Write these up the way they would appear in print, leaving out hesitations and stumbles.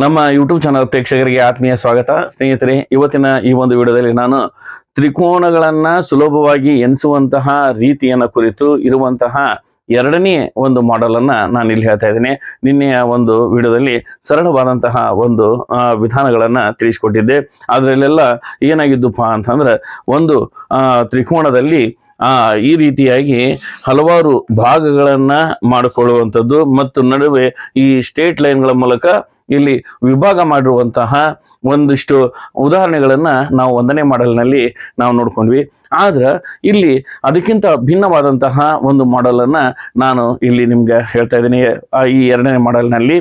ನಮ್ಮ YouTube channel ಪ್ರೇಕ್ಷಕರಿಗೆ ಆತ್ಮೀಯ ಸ್ವಾಗತ. ಸ್ನೇಹಿತರೆ, ಇವತ್ತಿನ ಈ ಒಂದು ವಿಡಿಯೋದಲ್ಲಿ ನಾನು ತ್ರಿಕೋನಗಳನ್ನ ಸುಲಭವಾಗಿ ಎಣಿಸುವಂತಹ ರೀತಿಯನ್ನು ಕುರಿತು ಇರುವಂತಹ ಎರಡನೇ ಒಂದು ಮಾಡೆಲ್ ಅನ್ನ ನಾನು ಇಲ್ಲಿ ಹೇಳ್ತಾ ಇದ್ದೇನೆ. ನಿನ್ನೆಯ ಒಂದು ವಿಡಿಯೋದಲ್ಲಿ ಸರಳವಾದಂತಹ ಒಂದು ವಿಧಾನಗಳನ್ನ ತಿಳಿಸಿಕೊಟ್ಟಿದ್ದೆ. ಅದರಲ್ಲೆಲ್ಲ ಏನಾಗಿದ್ದಪ್ಪ ಅಂತಂದ್ರೆ, ಒಂದು ತ್ರಿಕೋನದಲ್ಲಿ ಈ ರೀತಿಯಾಗಿ ಹಲವಾರು ಭಾಗಗಳನ್ನ ಮಾಡಿಕೊಳ್ಳುವಂಥದ್ದು ಮತ್ತು ನಡುವೆ ಈ ಸ್ಟ್ರೇಟ್ ಲೈನ್ಗಳ ಮೂಲಕ ಇಲ್ಲಿ ವಿಭಾಗ ಮಾಡಿರುವಂತಹ ಒಂದಿಷ್ಟು ಉದಾಹರಣೆಗಳನ್ನ ನಾವು ಒಂದನೇ ಮಾಡೆಲ್ನಲ್ಲಿ ನಾವು ನೋಡ್ಕೊಂಡ್ವಿ. ಆದ್ರೆ ಇಲ್ಲಿ ಅದಕ್ಕಿಂತ ಭಿನ್ನವಾದಂತಹ ಒಂದು ಮಾಡೆಲ್ ಅನ್ನ ನಾನು ಇಲ್ಲಿ ನಿಮ್ಗೆ ಹೇಳ್ತಾ ಇದ್ದೀನಿ. ಈ ಎರಡನೇ ಮಾಡೆಲ್ನಲ್ಲಿ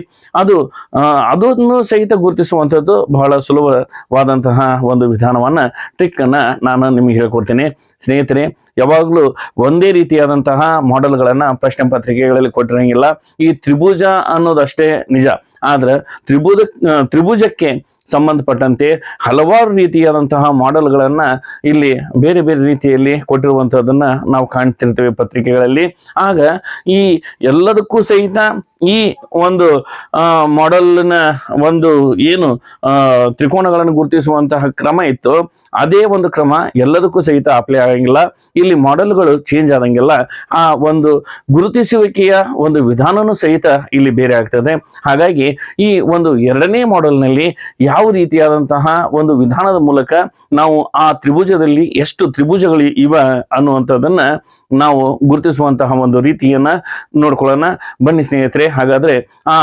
ಅದನ್ನು ಸಹಿತ ಗುರುತಿಸುವಂಥದ್ದು ಬಹಳ ಸುಲಭವಾದಂತಹ ಒಂದು ವಿಧಾನವನ್ನ, ಟ್ರಿಕ್ ಅನ್ನ ನಾನು ನಿಮಗೆ ಹೇಳ್ಕೊಡ್ತೀನಿ. ಸ್ನೇಹಿತರೆ, ಯಾವಾಗಲೂ ಒಂದೇ ರೀತಿಯಾದಂತಹ ಮಾಡೆಲ್ಗಳನ್ನ ಪ್ರಶ್ನೆ ಪತ್ರಿಕೆಗಳಲ್ಲಿ ಕೊಟ್ಟಿರಂಗಿಲ್ಲ. ಈ ತ್ರಿಭುಜ ಅನ್ನೋದಷ್ಟೇ ನಿಜ, ಆದ್ರೆ ತ್ರಿಭುಜಕ್ಕೆ ಸಂಬಂಧಪಟ್ಟಂತೆ ಹಲವಾರು ರೀತಿಯಾದಂತಹ ಮಾಡೆಲ್ಗಳನ್ನ ಇಲ್ಲಿ ಬೇರೆ ಬೇರೆ ರೀತಿಯಲ್ಲಿ ಕೊಟ್ಟಿರುವಂತಹದನ್ನ ನಾವು ಕಾಣ್ತಿರ್ತೇವೆ ಪತ್ರಿಕೆಗಳಲ್ಲಿ. ಆಗ ಈ ಎಲ್ಲದಕ್ಕೂ ಸಹಿತ ಈ ಒಂದು ಮಾಡೆಲ್ನ ಒಂದು ಏನು ತ್ರಿಕೋನಗಳನ್ನು ಗುರುತಿಸುವಂತಹ ಕ್ರಮ ಇತ್ತು, ಅದೇ ಒಂದು ಕ್ರಮ ಎಲ್ಲದಕ್ಕೂ ಸಹಿತ ಅಪ್ಲೈ ಆಗಂಗಿಲ್ಲ. ಇಲ್ಲಿ ಮಾಡೆಲ್ಗಳು ಚೇಂಜ್ ಆದಂಗಿಲ್ಲ, ಆ ಒಂದು ಗುರುತಿಸುವಿಕೆಯ ಒಂದು ವಿಧಾನನೂ ಸಹಿತ ಇಲ್ಲಿ ಬೇರೆ ಆಗ್ತದೆ. ಹಾಗಾಗಿ ಈ ಒಂದು ಎರಡನೇ ಮಾಡೆಲ್ನಲ್ಲಿ ಯಾವ ರೀತಿಯಾದಂತಹ ಒಂದು ವಿಧಾನದ ಮೂಲಕ ನಾವು ಆ ತ್ರಿಭುಜದಲ್ಲಿ ಎಷ್ಟು ತ್ರಿಭುಜಗಳು ಇವ ಅನ್ನುವಂಥದ್ದನ್ನ ನಾವು ಗುರುತಿಸುವಂತಹ ಒಂದು ರೀತಿಯನ್ನ ನೋಡ್ಕೊಳ್ಳೋಣ ಬನ್ನಿ ಸ್ನೇಹಿತರೆ. ಹಾಗಾದ್ರೆ ಆ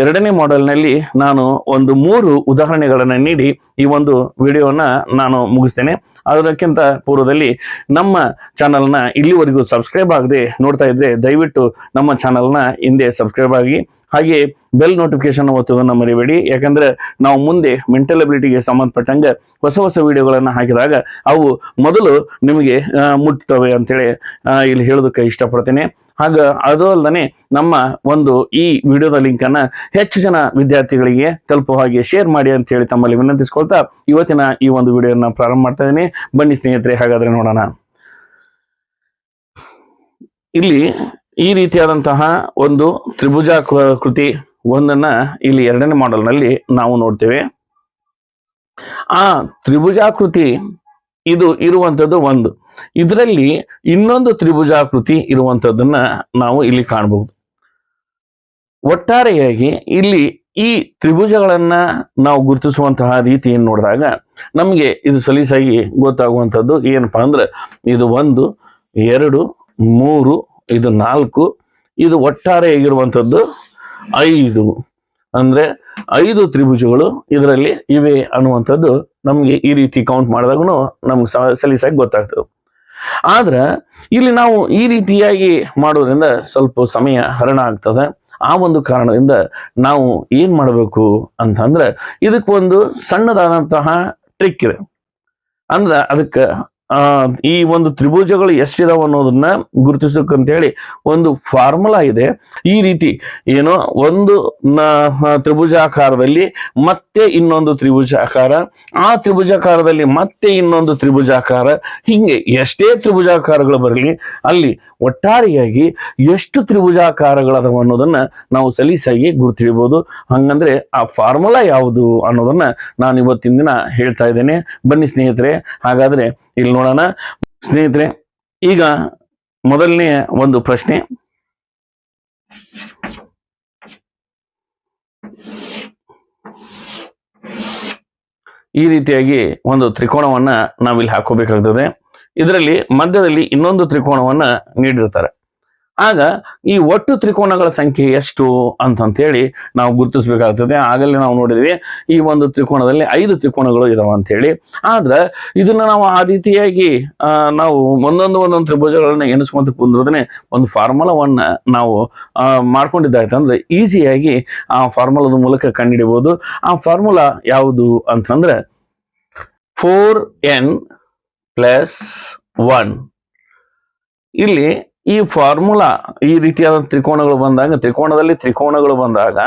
ಎರಡನೇ ಮಾಡೆಲ್ನಲ್ಲಿ ನಾನು ಒಂದು 3 ಉದಾಹರಣೆಗಳನ್ನ ನೀಡಿ ಈ ಒಂದು ವಿಡಿಯೋನ ನಾನು ಮುಗಿಸ್ತೇನೆ. ಅದಕ್ಕಿಂತ ಪೂರ್ವದಲ್ಲಿ ನಮ್ಮ ಚಾನಲ್ನ ಇಲ್ಲಿವರೆಗೂ ಸಬ್ಸ್ಕ್ರೈಬ್ ಆಗದೆ ನೋಡ್ತಾ ಇದ್ರೆ ದಯವಿಟ್ಟು ನಮ್ಮ ಚಾನಲ್ನ ಹಿಂದೆ ಸಬ್ಸ್ಕ್ರೈಬ್ ಆಗಿ, ಹಾಗೆ ಬೆಲ್ ನೋಟಿಫಿಕೇಶನ್ ಒತ್ತುವುದನ್ನು ಮರಿಬೇಡಿ. ಯಾಕಂದ್ರೆ ನಾವು ಮುಂದೆ ಮೆಂಟಲ್ ಅಬಿಲಿಟಿಗೆ ಸಂಬಂಧಪಟ್ಟಂಗೆ ಹೊಸ ವಿಡಿಯೋಗಳನ್ನು ಹಾಕಿದಾಗ ಅವು ಮೊದಲು ನಿಮಗೆ ಮುಟ್ತವೆ ಅಂತೇಳಿ ಇಲ್ಲಿ ಹೇಳೋದಕ್ಕೆ ಇಷ್ಟಪಡ್ತೇನೆ. ಅದು ಅಲ್ಲದೆ ನಮ್ಮ ಒಂದು ಈ ವಿಡಿಯೋದ ಲಿಂಕ್ ಅನ್ನ ಹೆಚ್ಚು ಜನ ವಿದ್ಯಾರ್ಥಿಗಳಿಗೆ ತಲುಪುವ ಹಾಗೆ ಶೇರ್ ಮಾಡಿ ಅಂತ ಹೇಳಿ ತಮ್ಮಲ್ಲಿ ವಿನಂತಿಸ್ಕೊಳ್ತಾ ಇವತ್ತಿನ ಈ ಒಂದು ವಿಡಿಯೋನ ಪ್ರಾರಂಭ ಮಾಡ್ತಾ ಇದ್ದೀನಿ. ಬನ್ನಿ ಸ್ನೇಹಿತರೆ, ಹಾಗಾದ್ರೆ ನೋಡೋಣ. ಇಲ್ಲಿ ಈ ರೀತಿಯಾದಂತಹ ಒಂದು ತ್ರಿಭುಜಾಕೃತಿ ಒಂದನ್ನ ಇಲ್ಲಿ ಎರಡನೇ ಮಾಡೆಲ್ನಲ್ಲಿ ನಾವು ನೋಡ್ತೇವೆ. ಆ ತ್ರಿಭುಜಾಕೃತಿ ಇದು ಇರುವಂತದ್ದು ಒಂದು, ಇದರಲ್ಲಿ ಇನ್ನೊಂದು ತ್ರಿಭುಜಾಕೃತಿ ಇರುವಂತದ್ದನ್ನ ನಾವು ಇಲ್ಲಿ ಕಾಣಬಹುದು. ಒಟ್ಟಾರೆಯಾಗಿ ಇಲ್ಲಿ ಈ ತ್ರಿಭುಜಗಳನ್ನ ನಾವು ಗುರುತಿಸುವಂತಹ ರೀತಿಯನ್ನು ನೋಡಿದಾಗ ನಮಗೆ ಇದು ಸಲೀಸಾಗಿ ಗೊತ್ತಾಗುವಂಥದ್ದು ಏನಪ್ಪಾ ಅಂದ್ರೆ, ಇದು 1, 2, 3, ಇದು 4, ಇದು ಒಟ್ಟಾರೆಯಾಗಿರುವಂಥದ್ದು 5. ಅಂದ್ರೆ 5 ತ್ರಿಭುಜಗಳು ಇದರಲ್ಲಿ ಇವೆ ಅನ್ನುವಂಥದ್ದು ನಮಗೆ ಈ ರೀತಿ ಕೌಂಟ್ ಮಾಡಿದಾಗೂ ನಮ್ಗೆ ಸಲೀಸಾಗಿ ಗೊತ್ತಾಗ್ತದೆ. ಆದ್ರೆ ಇಲ್ಲಿ ನಾವು ಈ ರೀತಿಯಾಗಿ ಮಾಡೋದ್ರಿಂದ ಸ್ವಲ್ಪ ಸಮಯ ಹರಣ ಆಗ್ತದೆ. ಆ ಒಂದು ಕಾರಣದಿಂದ ನಾವು ಏನ್ ಮಾಡಬೇಕು ಅಂತಂದ್ರೆ, ಇದಕ್ಕೊಂದು ಸಣ್ಣದಾದಂತಹ ಟ್ರಿಕ್ ಇದೆ. ಅಂದ್ರೆ ಅದಕ್ಕೆ ಈ ಒಂದು ತ್ರಿಭುಜಗಳು ಎಷ್ಟಿದಾವ ಅನ್ನೋದನ್ನ ಗುರುತಿಸಬೇಕಂತ ಹೇಳಿ ಒಂದು ಫಾರ್ಮುಲಾ ಇದೆ. ಈ ರೀತಿ ಏನೋ ಒಂದು ತ್ರಿಭುಜಾಕಾರದಲ್ಲಿ ಮತ್ತೆ ಇನ್ನೊಂದು ತ್ರಿಭುಜಾಕಾರ, ಆ ತ್ರಿಭುಜಾಕಾರದಲ್ಲಿ ಮತ್ತೆ ಇನ್ನೊಂದು ತ್ರಿಭುಜಾಕಾರ, ಹಿಂಗೆ ಎಷ್ಟೇ ತ್ರಿಭುಜಾಕಾರಗಳು ಬರಲಿ ಅಲ್ಲಿ ಒಟ್ಟಾರೆಯಾಗಿ ಎಷ್ಟು ತ್ರಿಭುಜಾಕಾರಗಳದವ ಅನ್ನೋದನ್ನ ನಾವು ಸಲೀಸಾಗಿ ಗುರುತಿಡಬಹುದು. ಹಂಗಂದ್ರೆ ಆ ಫಾರ್ಮುಲಾ ಯಾವುದು ಅನ್ನೋದನ್ನ ನಾನು ಇವತ್ತಿನ ದಿನ ಹೇಳ್ತಾ ಇದ್ದೇನೆ. ಬನ್ನಿ ಸ್ನೇಹಿತರೆ, ಹಾಗಾದ್ರೆ ಇಲ್ಲಿ ನೋಡೋಣ. ಸ್ನೇಹಿತರೆ, ಈಗ ಮೊದಲನೇ ಒಂದು ಪ್ರಶ್ನೆ, ಈ ರೀತಿಯಾಗಿ ಒಂದು ತ್ರಿಕೋನವನ್ನ ನಾವಿಲ್ಲಿ ಹಾಕೋಬೇಕಾಗ್ತದೆ. ಇದರಲ್ಲಿ ಮಧ್ಯದಲ್ಲಿ ಇನ್ನೊಂದು ತ್ರಿಕೋನವನ್ನ ನೀಡಿರ್ತಾರೆ. ಆಗ ಈ ಒಟ್ಟು ತ್ರಿಕೋನಗಳ ಸಂಖ್ಯೆ ಎಷ್ಟು ಅಂತೇಳಿ ನಾವು ಗುರುತಿಸಬೇಕಾಗ್ತದೆ. ಆಗಲೇ ನಾವು ನೋಡಿದ್ವಿ ಈ ಒಂದು ತ್ರಿಕೋನದಲ್ಲಿ 5 ತ್ರಿಕೋನಗಳು ಇದಾವ ಅಂತ ಹೇಳಿ. ಆದ್ರೆ ಇದನ್ನ ನಾವು ಆ ರೀತಿಯಾಗಿ ನಾವು ಒಂದೊಂದು ತ್ರಿಭುಜಗಳನ್ನ ಎಣಿಸ್ಕೊಂತ ಕುಂದ್ರದನೆ ಒಂದು ಫಾರ್ಮುಲಾವನ್ನ ನಾವು ಮಾಡ್ಕೊಂಡಿದ್ದಾಯ್ತಂದ್ರೆ ಈಸಿಯಾಗಿ ಆ ಫಾರ್ಮುಲಾದ ಮೂಲಕ ಕಂಡುಹಿಡಿಬಹುದು. ಆ ಫಾರ್ಮುಲಾ ಯಾವುದು ಅಂತಂದ್ರೆ 4n + 1. ಇಲ್ಲಿ ಈ ಫಾರ್ಮುಲಾ ಈ ರೀತಿಯಾದ ತ್ರಿಕೋನದಲ್ಲಿ ತ್ರಿಕೋನಗಳು ಬಂದಾಗ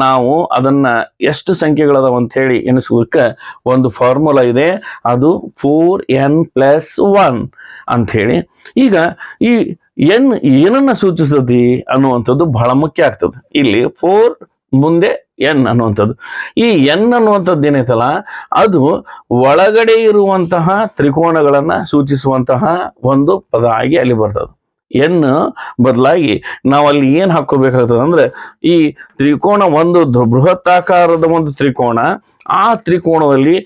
ನಾವು ಅದನ್ನ ಎಷ್ಟು ಸಂಖ್ಯೆಗಳದಾವ ಅಂತ ಹೇಳಿ ಎಣಿಸೋದಕ್ಕೆ ಒಂದು ಫಾರ್ಮುಲಾ ಇದೆ. ಅದು 4n + 1 ಅಂತ ಹೇಳಿ. ಈಗ ಈ n ಏನನ್ನ ಸೂಚಿಸ್ತದೆ ಅನ್ನುವಂಥದ್ದು ಬಹಳ ಮುಖ್ಯ ಆಗ್ತದೆ. ಇಲ್ಲಿ 4 ಮುಂದೆ ಎನ್ ಅನ್ನುವಂಥದ್ದು. ಈ ಎನ್ ಅನ್ನುವಂಥದ್ದು ಏನೈತಲ್ಲ ಅದು ಒಳಗಡೆ ಇರುವಂತಹ ತ್ರಿಕೋನಗಳನ್ನ ಸೂಚಿಸುವಂತಹ ಒಂದು ಪದ ಆಗಿ ಅಲ್ಲಿ ಬರ್ತದೆ. ಎನ್ ಬದಲಾಗಿ ನಾವು ಅಲ್ಲಿ ಏನ್ ಹಾಕೋಬೇಕಾಗ್ತದೆ ಅಂದ್ರೆ ಈ ತ್ರಿಕೋನ ಒಂದು ಬೃಹತ್ತಾಕಾರದ ಒಂದು ತ್ರಿಕೋನ, ಆ ತ್ರಿಕೋನದಲ್ಲಿ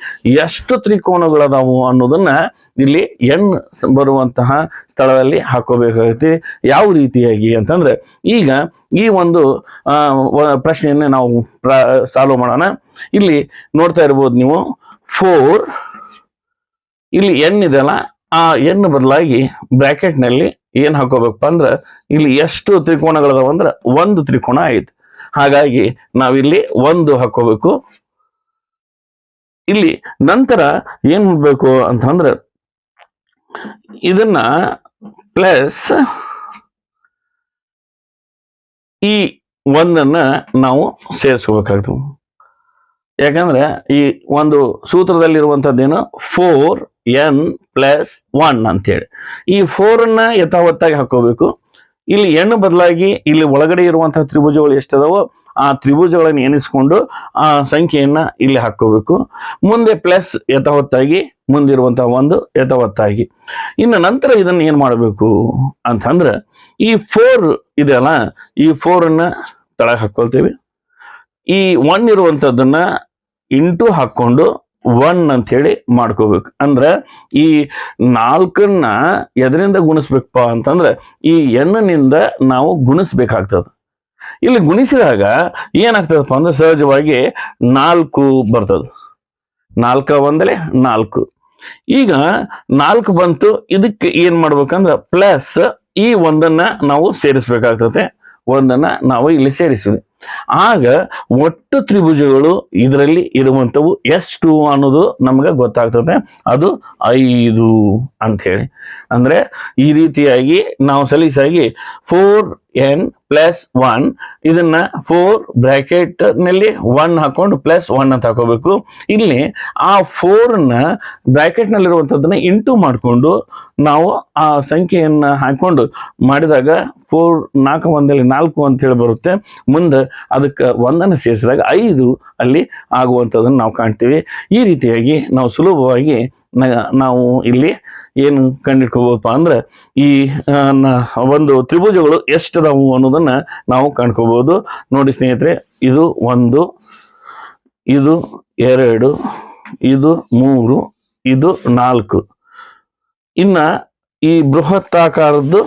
ಎಷ್ಟು ತ್ರಿಕೋನಗಳದಾವು ಅನ್ನೋದನ್ನ ಇಲ್ಲಿ ಎನ್ ಬರುವಂತಹ ಸ್ಥಳದಲ್ಲಿ ಹಾಕೋಬೇಕಾಗುತ್ತೆ. ಯಾವ ರೀತಿಯಾಗಿ ಅಂತಂದ್ರೆ ಈಗ ಈ ಒಂದು ಪ್ರಶ್ನೆಯನ್ನ ನಾವು ಸಾಲ್ವ್ ಮಾಡೋಣ. ಇಲ್ಲಿ ನೋಡ್ತಾ ಇರ್ಬೋದು ನೀವು 4, ಇಲ್ಲಿ ಎನ್ ಇದೆಯಲ್ಲ, ಆ ಎನ್ ಬದಲಾಗಿ ಬ್ರಾಕೆಟ್ ನಲ್ಲಿ ಏನ್ ಹಾಕೋಬೇಕಪ್ಪ ಅಂದ್ರೆ ಇಲ್ಲಿ ಎಷ್ಟು ತ್ರಿಕೋನಗಳದಾವ ಅಂದ್ರೆ ಒಂದು ತ್ರಿಕೋನ ಐತಿ. ಹಾಗಾಗಿ ನಾವಿಲ್ಲಿ 1 ಹಾಕೋಬೇಕು. ಇಲ್ಲಿ ನಂತರ ಏನ್ ಮಾಡ್ಬೇಕು ಅಂತಂದ್ರೆ ಇದನ್ನ ಪ್ಲಸ್ ಈ 1ಅನ್ನ ನಾವು ಸೇರಿಸ್ಕೋಬೇಕಾಗ್ತದೆ. ಯಾಕಂದ್ರೆ ಈ ಒಂದು ಸೂತ್ರದಲ್ಲಿರುವಂತದ್ದೇನು 4n + 1 ಅಂತೇಳಿ ಈ 4ಅನ್ನ ಯಥಾವತ್ತಾಗಿ ಹಾಕೋಬೇಕು. ಇಲ್ಲಿ n ಬದಲಾಗಿ ಇಲ್ಲಿ ಒಳಗಡೆ ಇರುವಂತಹ ತ್ರಿಭುಜಗಳು ಎಷ್ಟದಾವೋ ಆ ತ್ರಿಭುಜಗಳನ್ನು ಎಣಿಸ್ಕೊಂಡು ಆ ಸಂಖ್ಯೆಯನ್ನ ಇಲ್ಲಿ ಹಾಕೋಬೇಕು. ಮುಂದೆ ಪ್ಲಸ್ ಯಥಾವತ್ತಾಗಿ, ಮುಂದಿರುವಂತಹ 1 ಯಥಾವತ್ತಾಗಿ. ಇನ್ನು ನಂತರ ಇದನ್ನ ಏನ್ ಮಾಡಬೇಕು ಅಂತಂದ್ರೆ ಈ 4 ಇದೆಯಲ್ಲ, ಈ 4ಅನ್ನ ತಳಗ ಹಾಕೊಳ್ತೀವಿ. ಈ 1 ಇರುವಂತದ್ದನ್ನ ಇಂಟು ಹಾಕೊಂಡು 1 ಅಂತ ಹೇಳಿ ಮಾಡ್ಕೋಬೇಕು. ಅಂದ್ರೆ ಈ 4ಅನ್ನ ಎದರಿಂದ ಗುಣಿಸ್ಬೇಕಪ್ಪ ಅಂತಂದ್ರೆ ಈ n ನಿಂದ ನಾವು ಗುಣಿಸ್ಬೇಕಾಗ್ತದೆ. ಇಲ್ಲಿ ಗುಣಿಸಿದಾಗ ಏನಾಗ್ತದಪ್ಪ ಅಂದ್ರೆ ಸಹಜವಾಗಿ 4 ಬರ್ತದೆ. 4 1 4. ಈಗ 4 ಬಂತು, ಇದಕ್ಕೆ ಏನ್ ಮಾಡ್ಬೇಕಂದ್ರೆ ಪ್ಲಸ್ ಈ 1ಅನ್ನ ನಾವು ಸೇರಿಸ್ಬೇಕಾಗ್ತದೆ. 1ಅನ್ನ ನಾವು ಇಲ್ಲಿ ಸೇರಿಸಿದ್ವಿ. ಆಗ ಒಟ್ಟು ತ್ರಿಭುಜಗಳು ಇದರಲ್ಲಿ ಇರುವಂತವು ಎಷ್ಟು ಅನ್ನೋದು ನಮ್ಗೆ ಗೊತ್ತಾಗ್ತದೆ. ಅದು 5 ಅಂತ ಹೇಳಿ. ಅಂದ್ರೆ ಈ ರೀತಿಯಾಗಿ ನಾವು ಸಲೀಸಾಗಿ 4n + 1 ಇದನ್ನ 4 ಬ್ರಾಕೆಟ್ ನಲ್ಲಿ 1 ಹಾಕೊಂಡು +1 ಅಂತ ಹಾಕೋಬೇಕು. ಇಲ್ಲಿ ಆ 4ನ ಬ್ರಾಕೆಟ್ ನಲ್ಲಿರುವಂತದ್ದನ್ನ ಇಂಟು ಮಾಡಿಕೊಂಡು ನಾವು ಆ ಸಂಖ್ಯೆಯನ್ನ ಹಾಕೊಂಡು ಮಾಡಿದಾಗ 4 4 1 4 ಅಂತ ಹೇಳಿ ಬರುತ್ತೆ. ಮುಂದೆ ಅದಕ್ಕೆ 1ಅನ್ನು ಸೇರಿಸಿದಾಗ 5 ಅಲ್ಲಿ ಆಗುವಂಥದ್ದನ್ನು ನಾವು ಕಾಣ್ತೀವಿ. ಈ ರೀತಿಯಾಗಿ ನಾವು ಸುಲಭವಾಗಿ ನಾವು ಇಲ್ಲಿ ಏನು ಕಂಡಿಡ್ಕೋಬಹುದಪ್ಪ ಅಂದ್ರೆ ಈ ಒಂದು ತ್ರಿಭುಜಗಳು ಎಷ್ಟದಾವು ಅನ್ನೋದನ್ನ ನಾವು ಕಂಡ್ಕೋಬಹುದು. ನೋಡಿ ಸ್ನೇಹಿತರೆ, ಇದು 1, ಇದು 2, ಇದು 3, ಇದು 4. ಇನ್ನ ಈ ಬೃಹತ್ತಾಕಾರದ್ದು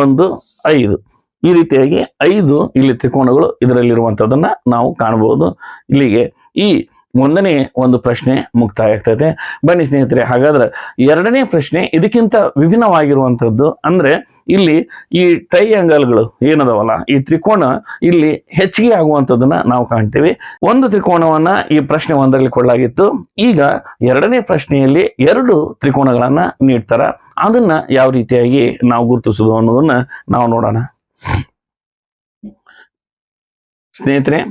ಒಂದು 5. ಈ ರೀತಿಯಾಗಿ 5 ಇಲ್ಲಿ ತ್ರಿಕೋನಗಳು ಇದರಲ್ಲಿರುವಂಥದ್ದನ್ನ ನಾವು ಕಾಣಬಹುದು. ಇಲ್ಲಿಗೆ ಈ 1ನೇ ಒಂದು ಪ್ರಶ್ನೆ ಮುಕ್ತಾಯ ಆಗ್ತದೆ. ಬನ್ನಿ ಸ್ನೇಹಿತರೆ, ಹಾಗಾದ್ರೆ 2ನೇ ಪ್ರಶ್ನೆ ಇದಕ್ಕಿಂತ ವಿಭಿನ್ನವಾಗಿರುವಂಥದ್ದು. ಅಂದ್ರೆ ಇಲ್ಲಿ ಈ ಟ್ರೈಯಾಂಗಲ್ಗಳು ಏನದವಲ್ಲ, ಈ ತ್ರಿಕೋನ ಇಲ್ಲಿ ಹೆಚ್ಚಿಗೆ ಆಗುವಂಥದ್ದನ್ನ ನಾವು ಕಾಣ್ತೀವಿ. ಒಂದು ತ್ರಿಕೋನವನ್ನ ಈ ಪ್ರಶ್ನೆ 1ರಲ್ಲಿ ಕೊಡಲಾಗಿತ್ತು. ಈಗ 2ನೇ ಪ್ರಶ್ನೆಯಲ್ಲಿ 2 ತ್ರಿಕೋನಗಳನ್ನ ನೀಡ್ತಾರ. ಅದನ್ನ ಯಾವ ರೀತಿಯಾಗಿ ನಾವು ಗುರುತಿಸುವುದು ಅನ್ನೋದನ್ನ ನಾವು ನೋಡೋಣ. ಸ್ನೇಹಿತರೆ,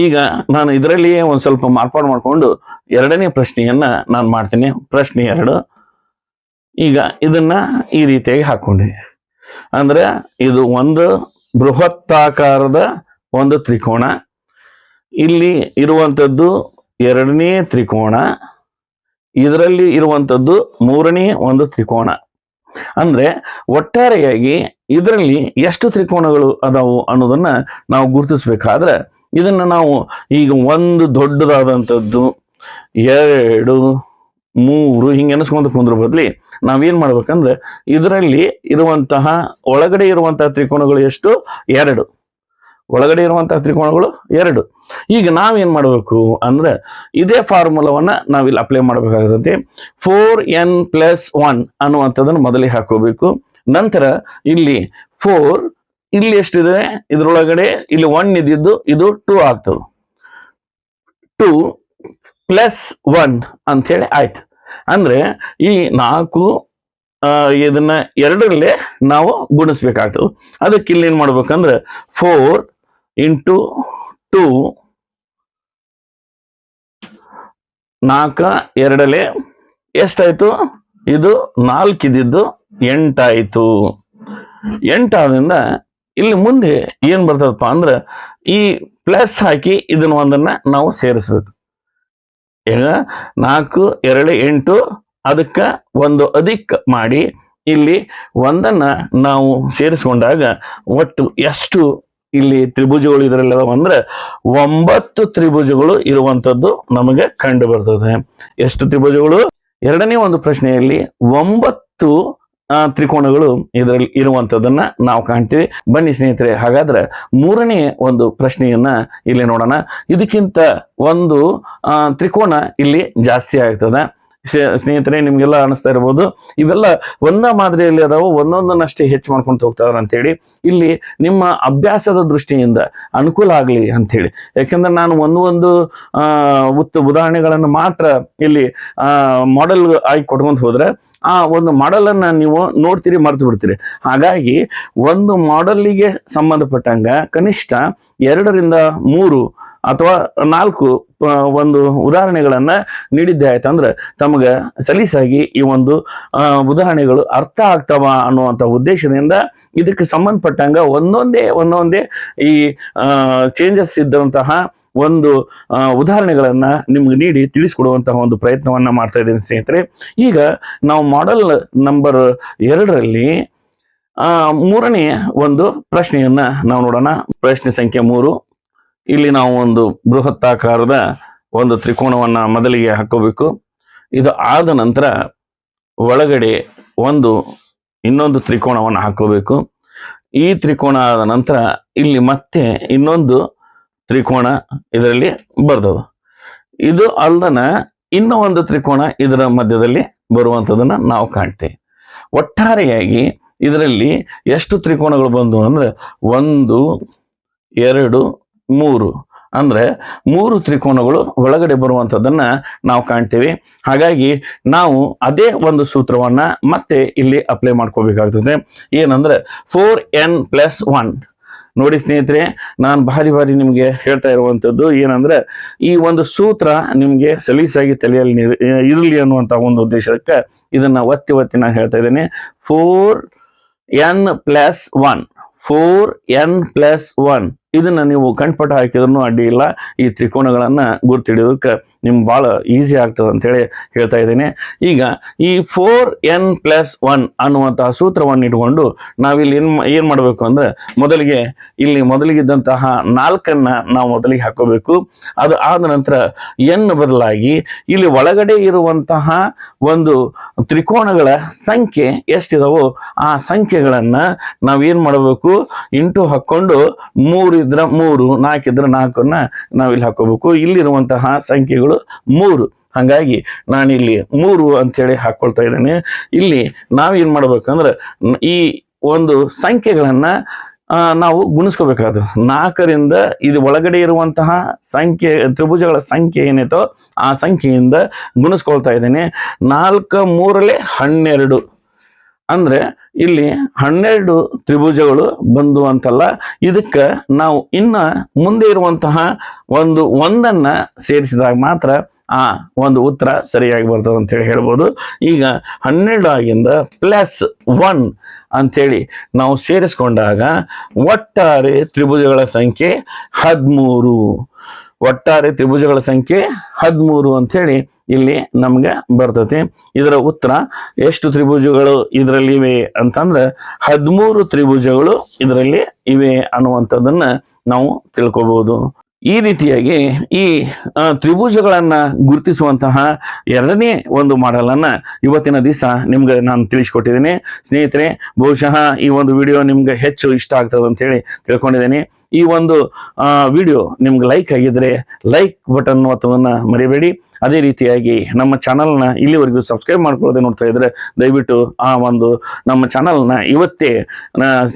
ಈಗ ನಾನು ಇದರಲ್ಲಿಯೇ ಒಂದ್ ಸ್ವಲ್ಪ ಮಾರ್ಪಾಡು ಮಾಡಿಕೊಂಡು 2ನೇ ಪ್ರಶ್ನೆಯನ್ನ ನಾನು ಮಾಡ್ತೀನಿ. ಪ್ರಶ್ನೆ 2. ಈಗ ಇದನ್ನ ಈ ರೀತಿಯಾಗಿ ಹಾಕೊಂಡೆ. ಅಂದ್ರೆ ಇದು ಒಂದು ಬೃಹತ್ತಾಕಾರದ ಒಂದು ತ್ರಿಕೋನ. ಇಲ್ಲಿ ಇರುವಂತದ್ದು 2ನೇ ತ್ರಿಕೋನ, ಇದರಲ್ಲಿ ಇರುವಂತದ್ದು 3ನೇ ಒಂದು ತ್ರಿಕೋನ. ಅಂದ್ರೆ ಒಟ್ಟಾರೆಯಾಗಿ ಇದರಲ್ಲಿ ಎಷ್ಟು ತ್ರಿಕೋನಗಳು ಅದಾವು ಅನ್ನೋದನ್ನ ನಾವು ಗುರುತಿಸ್ಬೇಕಾದ್ರೆ ಇದನ್ನ ನಾವು ಈಗ 1 ದೊಡ್ಡದಾದಂಥದ್ದು, 2, 3 ಹಿಂಗೆ ಎನಿಸ್ಕೊಂತ ಕುಂದ್ರ ಬದ್ಲಿ ನಾವೇನ್ ಮಾಡ್ಬೇಕಂದ್ರೆ ಇದರಲ್ಲಿ ಇರುವಂತಹ ಒಳಗಡೆ ಇರುವಂತಹ ತ್ರಿಕೋನಗಳು ಎಷ್ಟು? 2. ಒಳಗಡೆ ಇರುವಂತಹ ತ್ರಿಕೋನಗಳು 2. ಈಗ ನಾವೇನ್ ಮಾಡಬೇಕು ಅಂದ್ರೆ ಇದೇ ಫಾರ್ಮುಲಾವನ್ನ ನಾವಿಲ್ಲಿ ಅಪ್ಲೈ ಮಾಡಬೇಕಾಗುತ್ತೆ. 4n + 1 ಅನ್ನುವಂಥದ್ದನ್ನು ಮೊದಲೇ ಹಾಕೋಬೇಕು. ನಂತರ ಇಲ್ಲಿ 4, ಇಲ್ಲಿ ಎಷ್ಟಿದೆ ಇದ್ರೊಳಗಡೆ, ಇಲ್ಲಿ 1 ಇದ್ದಿದ್ದು ಇದು 2 ಆಗ್ತದೆ. 2 + 1 ಅಂತ ಹೇಳಿ ಆಯ್ತು. ಅಂದ್ರೆ ಈ 4 ಇದನ್ನ 2ರಲ್ಲೇ ನಾವು ಗುಣಿಸ್ಬೇಕಾಗ್ತದೆ. ಅದಕ್ಕೆ ಇಲ್ಲಿ ಏನ್ ಮಾಡ್ಬೇಕಂದ್ರೆ 4 × 2, 4 2 ಎಷ್ಟಾಯ್ತು? ಇದು 4 ಇದ್ದಿದ್ದು 8 ಆಯ್ತು. 8 ಆದ್ರಿಂದ ಇಲ್ಲಿ ಮುಂದೆ ಏನ್ ಬರ್ತದಪ್ಪ ಅಂದ್ರೆ ಈ ಪ್ಲಸ್ ಹಾಕಿ ಇದನ್ನ ಒಂದನ್ನ ನಾವು ಸೇರಿಸ್ಬೇಕು. ಈಗ 4 2 8 ಅದಕ್ಕ ಒಂದು ಅಧಿಕ ಮಾಡಿ ಇಲ್ಲಿ ಒಂದನ್ನ ನಾವು ಸೇರಿಸ್ಕೊಂಡಾಗ ಒಟ್ಟು ಎಷ್ಟು ಇಲ್ಲಿ ತ್ರಿಭುಜಗಳು ಇದರಲ್ಲಿ ಅಂದ್ರೆ 9 ತ್ರಿಭುಜಗಳು ಇರುವಂತದ್ದು ನಮಗೆ ಕಂಡು ಬರ್ತದೆ. ಎಷ್ಟು ತ್ರಿಭುಜಗಳು? ಎರಡನೇ ಒಂದು ಪ್ರಶ್ನೆಯಲ್ಲಿ 9 ತ್ರಿಕೋನಗಳು ಇದರಲ್ಲಿ ಇರುವಂತದನ್ನ ನಾವು ಕಾಣ್ತೀವಿ. ಬನ್ನಿ ಸ್ನೇಹಿತರೆ, ಹಾಗಾದ್ರೆ ಮೂರನೇ ಒಂದು ಪ್ರಶ್ನೆಯನ್ನ ಇಲ್ಲಿ ನೋಡೋಣ. ಇದಕ್ಕಿಂತ ಒಂದು ತ್ರಿಕೋನ ಇಲ್ಲಿ ಜಾಸ್ತಿ ಆಗ್ತದೆ. ಸ್ನೇಹಿತರೆ, ನಿಮ್ಗೆಲ್ಲ ಅನಿಸ್ತಾ ಇರಬಹುದು ಇವೆಲ್ಲ ಒಂದ ಮಾದರಿಯಲ್ಲಿ ಅದಾವು, ಒಂದೊಂದನ್ನಷ್ಟೇ ಹೆಚ್ಚು ಮಾಡ್ಕೊಂಡು ಹೋಗ್ತಾರ ಅಂತೇಳಿ. ಇಲ್ಲಿ ನಿಮ್ಮ ಅಭ್ಯಾಸದ ದೃಷ್ಟಿಯಿಂದ ಅನುಕೂಲ ಆಗಲಿ ಅಂತೇಳಿ, ಯಾಕಂದ್ರೆ ನಾನು ಒಂದು ಉದಾಹರಣೆಗಳನ್ನು ಮಾತ್ರ ಇಲ್ಲಿ ಮಾಡೆಲ್ ಆಗಿ ಕೊಟ್ಕೊಂಡು ಹೋದ್ರೆ ಆ ಒಂದು ಮಾಡೆಲ್ ಅನ್ನ ನೀವು ನೋಡ್ತೀರಿ, ಮರ್ತು ಬಿಡ್ತೀರಿ. ಹಾಗಾಗಿ ಒಂದು ಮಾಡೆಲ್ಗೆ ಸಂಬಂಧಪಟ್ಟಂಗ ಕನಿಷ್ಠ 2 ರಿಂದ 3 ಅಥವಾ 4 ಒಂದು ಉದಾಹರಣೆಗಳನ್ನ ನೀಡಿದ್ದೆ ಆಯ್ತಂದ್ರೆ ತಮಗೆ ಸಲೀಸಾಗಿ ಈ ಒಂದು ಉದಾಹರಣೆಗಳು ಅರ್ಥ ಆಗ್ತಾವ ಅನ್ನುವಂಥ ಉದ್ದೇಶದಿಂದ ಇದಕ್ಕೆ ಸಂಬಂಧಪಟ್ಟಂಗ ಒಂದೊಂದೇ ಈ ಚೇಂಜಸ್ ಇದ್ದಂತಹ ಒಂದು ಉದಾಹರಣೆಗಳನ್ನ ನಿಮ್ಗೆ ನೀಡಿ ತಿಳಿಸ್ಕೊಡುವಂತಹ ಒಂದು ಪ್ರಯತ್ನವನ್ನ ಮಾಡ್ತಾ ಇದ್ದೀನಿ ಸ್ನೇಹಿತರೆ. ಈಗ ನಾವು ಮಾಡೆಲ್ ನಂಬರ್ 2ರಲ್ಲಿ ಮೂರನೇ ಒಂದು ಪ್ರಶ್ನೆಯನ್ನ ನಾವು ನೋಡೋಣ. ಪ್ರಶ್ನೆ ಸಂಖ್ಯೆ 3. ಇಲ್ಲಿ ನಾವು ಒಂದು ಬೃಹತ್ತಾಕಾರದ ಒಂದು ತ್ರಿಕೋನವನ್ನ ಮೊದಲಿಗೆ ಹಾಕೋಬೇಕು. ಇದು ಆದ ನಂತರ ಒಳಗಡೆ ಇನ್ನೊಂದು ತ್ರಿಕೋನವನ್ನು ಹಾಕೋಬೇಕು. ಈ ತ್ರಿಕೋನ ಆದ ನಂತರ ಇಲ್ಲಿ ಮತ್ತೆ ಇನ್ನೊಂದು ತ್ರಿಕೋನ ಇದರಲ್ಲಿ ಬರ್ದವ. ಇದು ಅಲ್ದನ ಇನ್ನೂ ಒಂದು ತ್ರಿಕೋನ ಇದರ ಮಧ್ಯದಲ್ಲಿ ಬರುವಂಥದ್ದನ್ನ ನಾವು ಕಾಣ್ತೇವೆ. ಒಟ್ಟಾರೆಯಾಗಿ ಇದರಲ್ಲಿ ಎಷ್ಟು ತ್ರಿಕೋನಗಳು ಬಂದು ಅಂದ್ರೆ 1 2 3 ಅಂದ್ರೆ 3 ತ್ರಿಕೋನಗಳು ಒಳಗಡೆ ಬರುವಂಥದ್ದನ್ನ ನಾವು ಕಾಣ್ತೇವೆ. ಹಾಗಾಗಿ ನಾವು ಅದೇ ಒಂದು ಸೂತ್ರವನ್ನ ಮತ್ತೆ ಇಲ್ಲಿ ಅಪ್ಲೈ ಮಾಡ್ಕೋಬೇಕಾಗ್ತದೆ. ಏನಂದ್ರೆ 4n+1. ನೋಡಿ ಸ್ನೇಹಿತರೆ, ನಾನು ಭಾರಿ ನಿಮ್ಗೆ ಹೇಳ್ತಾ ಇರುವಂತದ್ದು ಏನಂದ್ರೆ ಈ ಒಂದು ಸೂತ್ರ ನಿಮ್ಗೆ ಸಲೀಸಾಗಿ ತಲೆಯಲ್ಲಿ ಇರಲಿ ಅನ್ನುವಂತ ಒಂದು ಉದ್ದೇಶಕ್ಕೆ ಇದನ್ನ ಒತ್ತಿ ನಾನು ಹೇಳ್ತಾ ಇದ್ದೇನೆ. 4n+1 ಇದನ್ನ ನೀವು ಕಣ್ಪಟ ಹಾಕಿದ್ರು ಅಡ್ಡಿ ಇಲ್ಲ. ಈ ತ್ರಿಕೋನಗಳನ್ನ ಗುರ್ತಿಡಿಯೋದಕ್ಕೆ ನಿಮ್ಗೆ ಬಹಳ ಈಸಿ ಆಗ್ತದೆ ಅಂತೇಳಿ ಹೇಳ್ತಾ ಇದ್ದೇನೆ. ಈಗ ಈ 4n+1 ಅನ್ನುವಂತಹ ಸೂತ್ರವನ್ನು ಇಟ್ಕೊಂಡು ನಾವಿಲ್ಲಿ ಏನ್ ಮಾಡ್ಬೇಕು ಅಂದ್ರೆ ಮೊದಲಿಗಿದ್ದಂತಹ 4ಅನ್ನ ನಾವು ಮೊದಲಿಗೆ ಹಾಕೋಬೇಕು. ಅದು ಆದ ನಂತರ n ಬದಲಾಗಿ ಇಲ್ಲಿ ಒಳಗಡೆ ಇರುವಂತಹ ಒಂದು ತ್ರಿಕೋನಗಳ ಸಂಖ್ಯೆ ಎಷ್ಟಿದಾವೋ ಆ ಸಂಖ್ಯೆಗಳನ್ನ ನಾವೇನ್ ಮಾಡಬೇಕು, ಇಂಟು ಹಾಕೊಂಡು 3 ಇದ್ರ 3, 4 ಇದ್ರ 4ಅನ್ನ ನಾವಿಲ್ಲಿ ಹಾಕೋಬೇಕು. ಇಲ್ಲಿರುವಂತಹ ಸಂಖ್ಯೆಗಳು 3. ಹಾಗಾಗಿ ನಾನಿಲ್ಲಿ 3 ಅಂತೇಳಿ ಹಾಕೊಳ್ತಾ ಇದ್ದೇನೆ. ಇಲ್ಲಿ ನಾವೇನ್ ಮಾಡ್ಬೇಕಂದ್ರೆ ಈ ಒಂದು ಸಂಖ್ಯೆಗಳನ್ನ ನಾವು ಗುಣಿಸ್ಕೋಬೇಕಾದ 4ರಿಂದ ಇದು ಒಳಗಡೆ ಇರುವಂತಹ ಸಂಖ್ಯೆ ತ್ರಿಭುಜಗಳ ಸಂಖ್ಯೆ ಏನೈತೋ ಆ ಸಂಖ್ಯೆಯಿಂದ ಗುಣಿಸ್ಕೊಳ್ತಾ ಇದ್ದೇನೆ. 4 3 12 ಅಂದ್ರೆ ಇಲ್ಲಿ 12 ತ್ರಿಭುಜಗಳು ಬಂದು ಅಂತಲ್ಲ. ಇದಕ್ಕೆ ನಾವು ಇನ್ನ ಮುಂದೆ ಇರುವಂತಹ ಒಂದನ್ನ ಸೇರಿಸಿದಾಗ ಮಾತ್ರ ಆ ಒಂದು ಉತ್ತರ ಸರಿಯಾಗಿ ಬರ್ತದೆ ಅಂತ ಹೇಳಿ ಹೇಳ್ಬೋದು. ಈಗ 12 ಆಗಿಂದ +1 ಅಂಥೇಳಿ ನಾವು ಸೇರಿಸ್ಕೊಂಡಾಗ ಒಟ್ಟಾರೆ ತ್ರಿಭುಜಗಳ ಸಂಖ್ಯೆ 13. ಒಟ್ಟಾರೆ ತ್ರಿಭುಜಗಳ ಸಂಖ್ಯೆ 13 ಅಂಥೇಳಿ ಇಲ್ಲಿ ನಮ್ಗೆ ಬರ್ತದೆ. ಇದರ ಉತ್ತರ ಎಷ್ಟು ತ್ರಿಭುಜಗಳು ಇದರಲ್ಲಿ ಇವೆ ಅಂತಂದ್ರೆ 13 ತ್ರಿಭುಜಗಳು ಇದರಲ್ಲಿ ಇವೆ ಅನ್ನುವಂಥದ್ದನ್ನ ನಾವು ತಿಳ್ಕೋಬಹುದು. ಈ ರೀತಿಯಾಗಿ ಈ ತ್ರಿಭುಜಗಳನ್ನ ಗುರುತಿಸುವಂತಹ ಎರಡನೇ ಒಂದು ಮಾಡೆಲ್ ಅನ್ನ ಇವತ್ತಿನ ದಿವಸ ನಿಮ್ಗೆ ನಾನು ತಿಳಿಸ್ಕೊಟ್ಟಿದ್ದೀನಿ ಸ್ನೇಹಿತರೆ. ಬಹುಶಃ ಈ ಒಂದು ವಿಡಿಯೋ ನಿಮ್ಗೆ ಹೆಚ್ಚು ಇಷ್ಟ ಆಗ್ತದೆ ಅಂತ ಹೇಳಿ ತಿಳ್ಕೊಂಡಿದ್ದೀನಿ. ಈ ಒಂದು ವಿಡಿಯೋ ನಿಮ್ಗೆ ಲೈಕ್ ಆಗಿದ್ರೆ ಲೈಕ್ ಬಟನ್ ಒತ್ತುವುದನ್ನ ಮರಿಬೇಡಿ. ಅದೇ ರೀತಿಯಾಗಿ ನಮ್ಮ ಚಾನಲ್ನ ಇಲ್ಲಿವರೆಗೂ ಸಬ್ಸ್ಕ್ರೈಬ್ ಮಾಡ್ಕೊಳ್ಳೋದೇ ನೋಡ್ತಾ ಇದ್ರೆ ದಯವಿಟ್ಟು ನಮ್ಮ ಚಾನಲ್ನ ಇವತ್ತೇ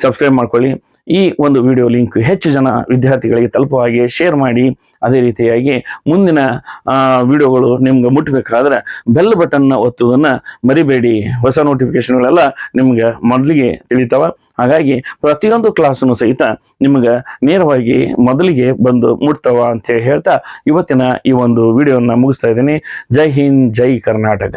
ಸಬ್ಸ್ಕ್ರೈಬ್ ಮಾಡ್ಕೊಳ್ಳಿ. ಈ ಒಂದು ವಿಡಿಯೋ ಲಿಂಕ್ ಹೆಚ್ಚು ಜನ ವಿದ್ಯಾರ್ಥಿಗಳಿಗೆ ತಲುಪುವ ಹಾಗೆ ಶೇರ್ ಮಾಡಿ. ಅದೇ ರೀತಿಯಾಗಿ ಮುಂದಿನ ವಿಡಿಯೋಗಳು ನಿಮ್ಗೆ ಮುಟ್ಟಬೇಕಾದ್ರೆ ಬೆಲ್ ಬಟನ್ ಒತ್ತುವುದನ್ನು ಮರಿಬೇಡಿ. ಹೊಸ ನೋಟಿಫಿಕೇಶನ್ಗಳೆಲ್ಲ ನಿಮ್ಗೆ ಮೊದಲಿಗೆ ತಿಳಿತಾವ. ಹಾಗಾಗಿ ಪ್ರತಿಯೊಂದು ಕ್ಲಾಸನ್ನು ಸಹಿತ ನಿಮ್ಗೆ ನೇರವಾಗಿ ಮೊದಲಿಗೆ ಬಂದು ಮುಟ್ತಾವ ಅಂತ ಹೇಳ್ತಾ ಇವತ್ತಿನ ಈ ಒಂದು ವಿಡಿಯೋನ ಮುಗಿಸ್ತಾ ಇದ್ದೀನಿ. ಜೈ ಹಿಂದ್, ಜೈ ಕರ್ನಾಟಕ.